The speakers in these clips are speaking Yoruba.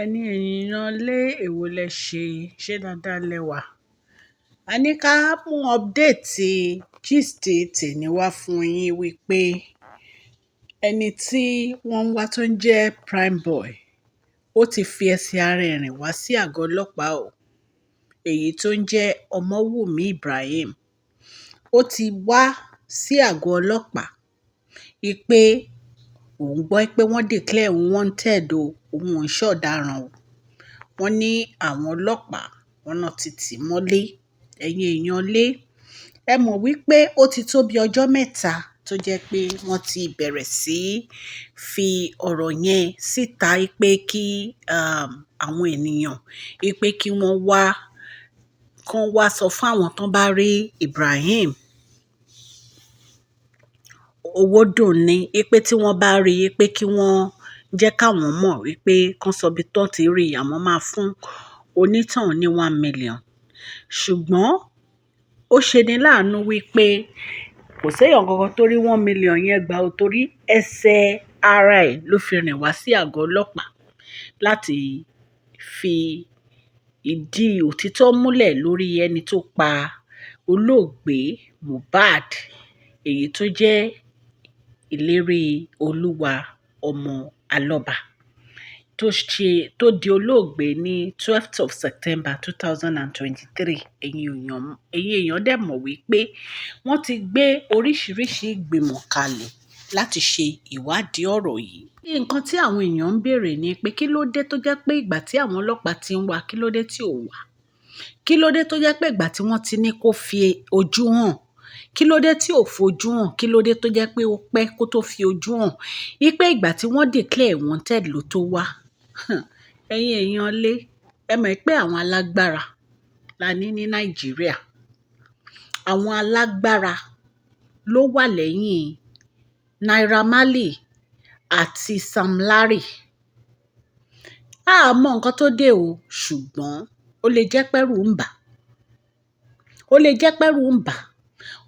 Ẹni èèyàn lé èwo lẹ ṣe dáadáa lẹ́wà. A ní ká mú ọ́pdéètì gist tèmi wá fún yín wípé ẹni tí wọ́n ń wá tó ń jẹ́ primeboy ó ti fi ẹsẹ̀ ara ẹ̀ rìn wá sí àgọ́ ọlọ́pàá o. Èyí tó ń jẹ́ Owodunni Ibrahim ó ti wá sí àgọ́ ọlọ́pàá wípé òun gbọ́ pé wọ́n declare òun wanted o, òun ò ń ṣọ̀daràn o. Wọ́n ní àwọn ọlọ́pàá wọn náà ti tì í mọ́lé. Ẹ̀yin èèyàn lé, ẹ mọ̀ wípé ó ti tó bí ọjọ́ mẹ́ta tó jẹ́ pé wọ́n ti bẹ̀rẹ̀ sí fi ọ̀rọ̀ yẹn síta pé kí àwọn ènìyàn pé kí wọ́n wá sọ fún àwọn tán bá rí Ibrahim Owodunni pé tí wọ́n bá rí i pé kí wọ́n jẹ́ káwọn mọ̀ wípé kán sọ ibi tán ti rí i, àwọn máa fún onítọ̀hún ní 1 million. Ṣùgbọ́n ó ṣeni láàánú wípé kò séèyàn kankan tó rí 1 million yẹn gbà ó, torí ẹsẹ̀ ara ẹ̀ ló fi rìn wá sí àgọ́ ọlọ́pàá láti fi ìdí òtítọ́ múlẹ̀ lórí ẹni tó pa olóògbé Mohbad, èyí tó jẹ́ ìlérí olúwa ọmọ alọ́ba tó di olóògbé ní 12th of September 2023. Ẹ̀yin èèyàn dẹ̀ mọ̀ wípé wọ́n ti gbé oríṣiríṣi ìgbìmọ̀ kalẹ̀ láti ṣe ìwádìí ọ̀rọ̀ yìí. Nǹkan tí àwọn èèyàn ń béèrè ni pé kí ló dé tó jẹ́ pé ìgbà tí àwọn ọlọ́pàá ti ń wá, kí ló dé tí ò wá? Kí ló dé tó jẹ́ pé ìgbà tí wọ́n ti ní kó fi ojú hàn, kí ló dé tí ò fojú hàn? Kí ló dé tó jẹ́ pé ó pẹ́ kó tó fi ojú hàn? Wípé ìgbà tí wọ́n declare wanted ló tó wá. Ẹ̀yin èèyàn lé, ẹ mọ̀ pé àwọn alágbára la ní Nàìjíríà. Àwọn alágbára ló wà lẹ́yìn Naira Marley àti Sam Larry. A mọ nǹkan tó dé o, ṣùgbọ́n ó lè jẹ́ pẹ́rù ń bà. Ó lè jẹ́ pẹ́rù ń bà.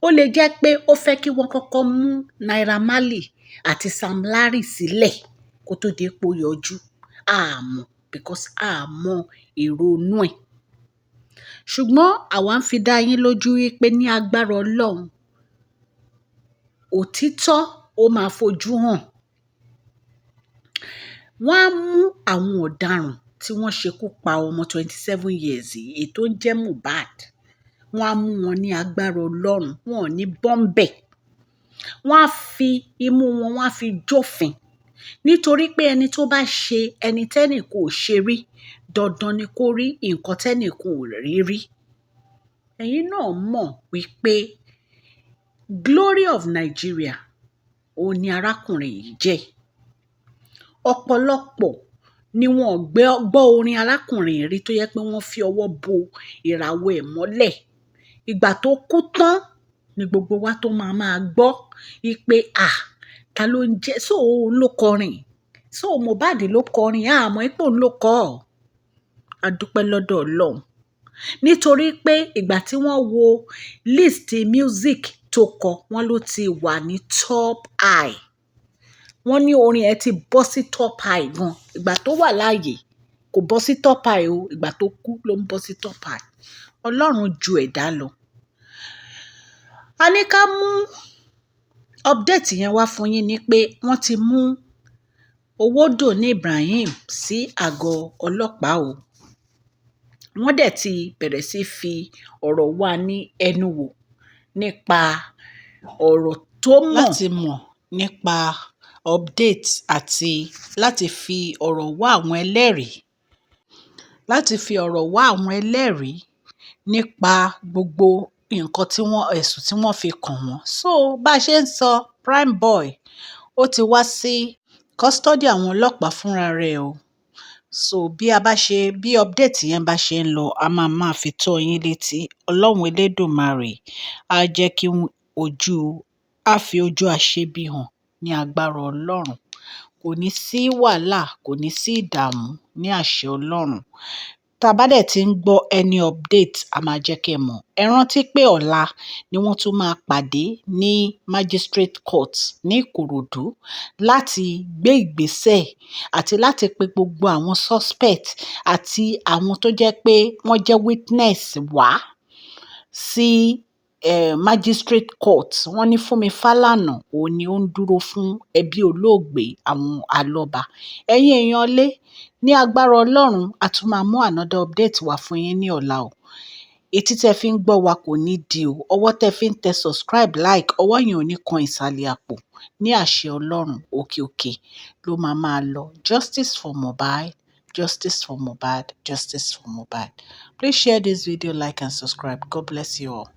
Ó lè jẹ́ pé ó fẹ́ kí wọ́n kọ́kọ́ mú Naira Marley àti Sam Larry sílẹ̀ kó tó dé pé ó yọjú. A mọ̀, because a mọ èrò inú ẹ̀. Ṣùgbọ́n àwa ń fi dá yín lójú wípé ní agbára Ọlọ́run, òtítọ́ ó máa fojú hàn. Wọ́n á mú àwọn ọ̀daràn tí wọ́n ṣekú pa ọmọ 27 years yìí, èyí tó ń jẹ́ Mohbad. Wọ́n á mú wọn ní agbára Ọlọ́run, wọn ò ní bọ́m̀bẹ̀. Wọ́n á fi imú wọn, wọ́n á fi jófin. Nítorí pé ẹni tó bá ṣe ẹni tẹ́nìkan ò ṣe rí, dandan ni kó rí nǹkan tẹ́nìkan ò rí rí. Ẹ̀yin náà mọ̀ wípé Glory of Nigeria òun ni arákùnrin yìí jẹ́. Ọ̀pọ̀lọpọ̀ ni wọn ò gbọ́ orin arákùnrin rí tó yẹ pé wọ́n fi ọwọ́ bo ìràwọ̀ ẹ̀ mọ́lẹ̀. Ìgbà tó kú tán ni gbogbo wa tó máa gbọ́ wípé ta ló ń jẹ́, so òun ló kọrin, so Mohbad ló kọrin, àmọ́ ipò òun ló kọ ọ́. A dúpẹ́ lọ́dọ̀ Ọlọ́run. Nítorí pé ìgbà tí wọ́n wo list music tó kọ, wọ́n ló ti wà ní top high. Wọ́n ní orin ẹ̀ ti bọ́ sí top high gan. Ìgbà tó wà láàyè kò bọ́ sí top high o, ìgbà tó kú ló ń bọ́ sí top high. Ọlọ́run ju ẹ̀dá lọ. A ní ká mú update yẹn wá fún yín ni pé wọ́n ti mú Owodunni Ibrahim sí àgọ́ ọlọ́pàá o. Wọ́n dẹ̀ ti bẹ̀rẹ̀ sí fi ọ̀rọ̀ wá ní ẹnu wò nípa ọ̀rọ̀ tó mọ̀. Láti mọ̀ nípa update àti láti fi ọ̀rọ̀ wá àwọn ẹlẹ́rìí. Láti fi ọ̀rọ̀ wá àwọn ẹlẹ́rìí nípa gbogbo nǹkan ẹ̀sùn tí wọ́n fi kàn wọ́n. So bá a ṣe ń sọ, primeboy ó ti wá sí custody àwọn ọlọ́pàá fúnra rẹ̀ o. So bí update yẹn bá ṣe ń lọ, a máa fi tó yín létí. Ọlọ́run Elédùmarè á jẹ́ kí á fi ojú aṣebi hàn ní agbára Ọlọ́run. Kò ní sí wàhálà, kò ní sí ìdààmú ní àṣẹ Ọlọ́run. tá a bá dẹ̀ ti ń gbọ́ any update a máa jẹ́ kẹ́ ẹ mọ̀. Ẹ rántí pé ọ̀la ni wọ́n tún máa pàdé ní magistrate court ní Ìkòròdú láti gbé ìgbésẹ̀ àti láti pe gbogbo àwọn suspect àti àwọn tó jẹ́ pé wọ́n jẹ́ witness wá sí magistrate court. Wọ́n ní Fúnmi Fálànà òun ni ó ń dúró fún ẹbí olóògbé àwọn Alọ́ba. Ẹ̀yin èèyàn lé ní agbára Ọlọ́run a tún máa mú another update wá fún yín ní ọ̀la o. Etí tẹ́ fi ń gbọ́ wa kò ní di o. Ọwọ́ tẹ́ fi ń tẹ subscribe, like, ọwọ́ yẹn ò ní kan ìsàlẹ̀ àpò. Ní àṣẹ Ọlọ́run, òkè òkè ló máa lọ. Justice for Mohbad, justice for Mohbad, justice for Mohbad. Please share this video, like and subscribe. God bless you all.